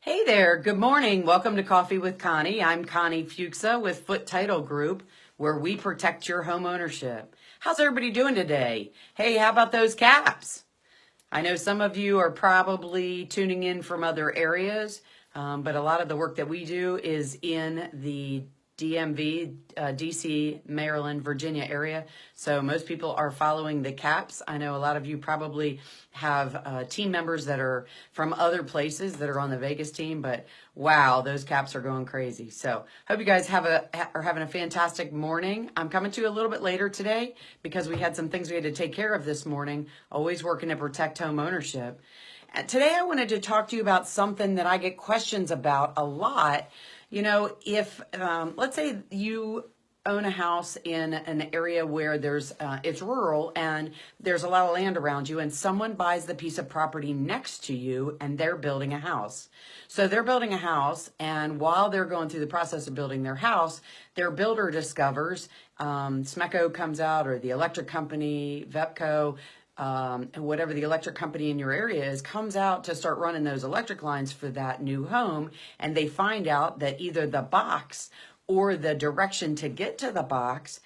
Hey there, good morning. Welcome to Coffee with Connie. I'm Connie Fuchsa with Foot Title Group, where we protect your home ownership. How's everybody doing today? Hey, how about those caps? I know some of you are probably tuning in from other areas, but a lot of the work that we do is in the DMV, DC, Maryland, Virginia area. So most people are following the caps. I know a lot of you probably have team members that are from other places that are on the Vegas team, but wow, those caps are going crazy. So hope you guys are having a fantastic morning. I'm coming to you a little bit later today because we had some things we had to take care of this morning, always working to protect home ownership. Today I wanted to talk to you about something that I get questions about a lot. You know, if let's say you own a house in an area where it's rural and there's a lot of land around you, and someone buys the piece of property next to you and they're building a house. So they're building a house, and while they're going through the process of building their house, their builder discovers, Smeco comes out, or the electric company, Vepco, and whatever the electric company in your area is, comes out to start running those electric lines for that new home, and they find out that either the box or the direction to get to the box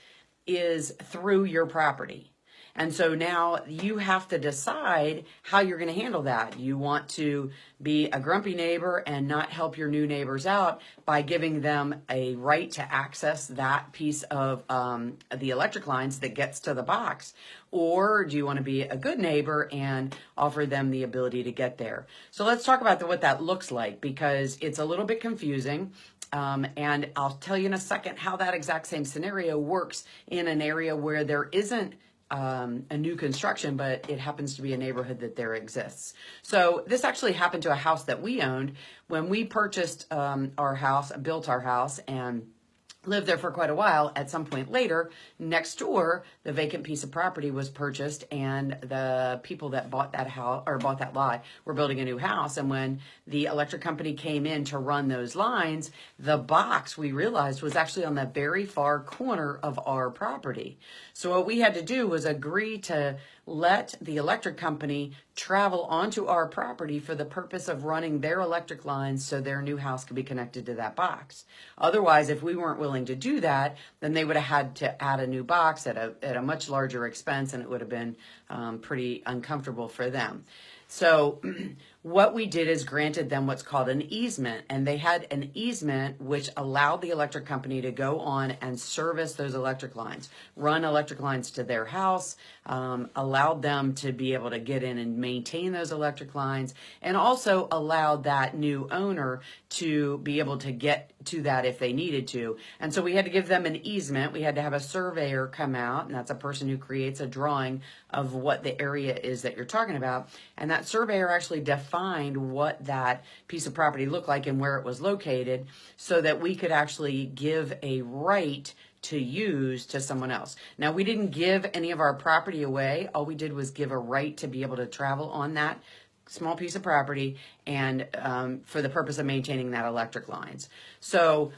is through your property. And so now you have to decide how you're going to handle that. You want to be a grumpy neighbor and not help your new neighbors out by giving them a right to access that piece of the electric lines that gets to the box? Or do you want to be a good neighbor and offer them the ability to get there? So let's talk about what that looks like, because it's a little bit confusing. And I'll tell you in a second how that exact same scenario works in an area where there isn't a new construction, but it happens to be a neighborhood that there exists. So this actually happened to a house that we owned when we purchased our house, built our house, and lived there for quite a while. At some point later, next door, the vacant piece of property was purchased, and the people that bought that house or bought that lot were building a new house. And when the electric company came in to run those lines, the box, we realized, was actually on the very far corner of our property. So what we had to do was agree to let the electric company travel onto our property for the purpose of running their electric lines so their new house could be connected to that box. Otherwise, if we weren't willing to do that, then they would have had to add a new box at a much larger expense, and it would have been pretty uncomfortable for them. So what we did is granted them what's called an easement, and they had an easement which allowed the electric company to go on and service those electric lines, run electric lines to their house, allowed them to be able to get in and maintain those electric lines, and also allowed that new owner to be able to get to that if they needed to. And so we had to give them an easement. We had to have a surveyor come out, and that's a person who creates a drawing of what the area is that you're talking about. And that surveyor actually defined what that piece of property looked like and where it was located so that we could actually give a right to use to someone else. Now, we didn't give any of our property away. All we did was give a right to be able to travel on that small piece of property and for the purpose of maintaining that electric lines. So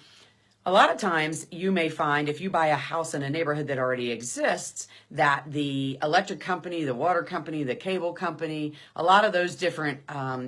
a lot of times you may find if you buy a house in a neighborhood that already exists, that the electric company, the water company, the cable company, a lot of those different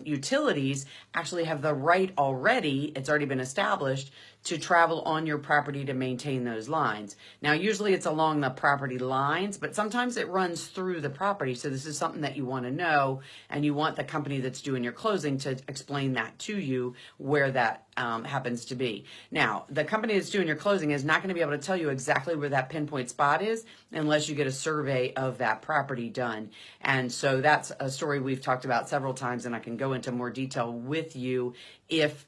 utilities actually have the right already, it's already been established, to travel on your property to maintain those lines. Now, usually it's along the property lines, but sometimes it runs through the property. So this is something that you want to know, and you want the company that's doing your closing to explain that to you where that happens to be. Now, the company that's doing your closing is not going to be able to tell you exactly where that pinpoint spot is unless you get a survey of that property done. And so that's a story we've talked about several times, and I can go into more detail with you if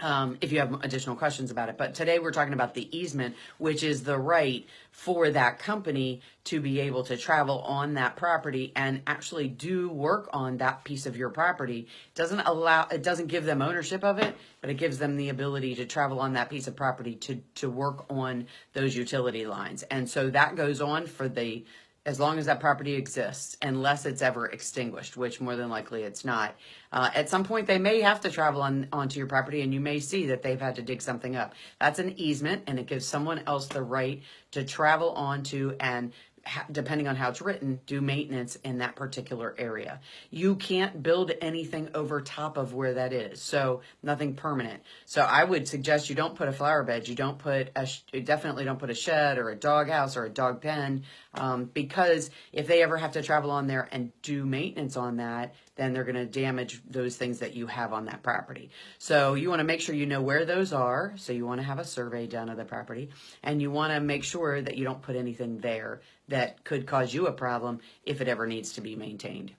you have additional questions about it. But today we're talking about the easement, which is the right for that company to be able to travel on that property and actually do work on that piece of your property. It doesn't give them ownership of it, but it gives them the ability to travel on that piece of property to work on those utility lines. And so that goes on for as long as that property exists, unless it's ever extinguished, which more than likely it's not. At some point, they may have to travel onto your property, and you may see that they've had to dig something up. That's an easement, and it gives someone else the right to travel onto and depending on how it's written, do maintenance in that particular area. You can't build anything over top of where that is, so nothing permanent. So I would suggest you don't put a flower bed, you definitely don't put a shed or a dog house or a dog pen, because if they ever have to travel on there and do maintenance on that, then they're going to damage those things that you have on that property. So you want to make sure you know where those are. So you want to have a survey done of the property, and you want to make sure that you don't put anything there that could cause you a problem if it ever needs to be maintained.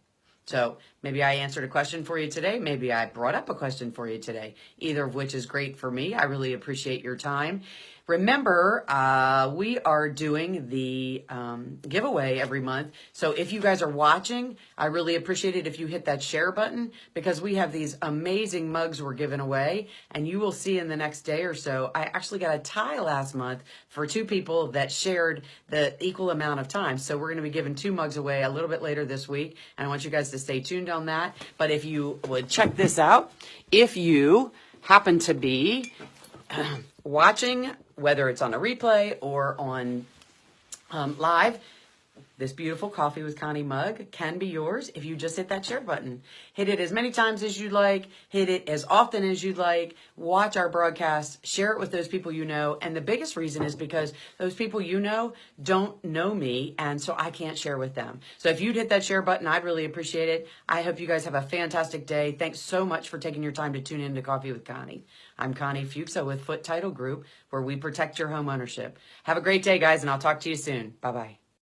So maybe I answered a question for you today. Maybe I brought up a question for you today, either of which is great for me. I really appreciate your time. Remember, we are doing the giveaway every month. So if you guys are watching, I really appreciate it if you hit that share button, because we have these amazing mugs we're giving away. And you will see in the next day or so, I actually got a tie last month for 2 people that shared the equal amount of time. So we're going to be giving 2 mugs away a little bit later this week. And I want you guys to stay tuned on that. But if you would check this out, if you happen to be watching, whether it's on a replay or on live, this beautiful Coffee with Connie mug can be yours if you just hit that share button. Hit it as many times as you'd like. Hit it as often as you'd like. Watch our broadcast. Share it with those people you know. And the biggest reason is because those people you know don't know me, and so I can't share with them. So if you'd hit that share button, I'd really appreciate it. I hope you guys have a fantastic day. Thanks so much for taking your time to tune in to Coffee with Connie. I'm Connie Fuchsa with Foot Title Group, where we protect your home ownership. Have a great day, guys, and I'll talk to you soon. Bye-bye.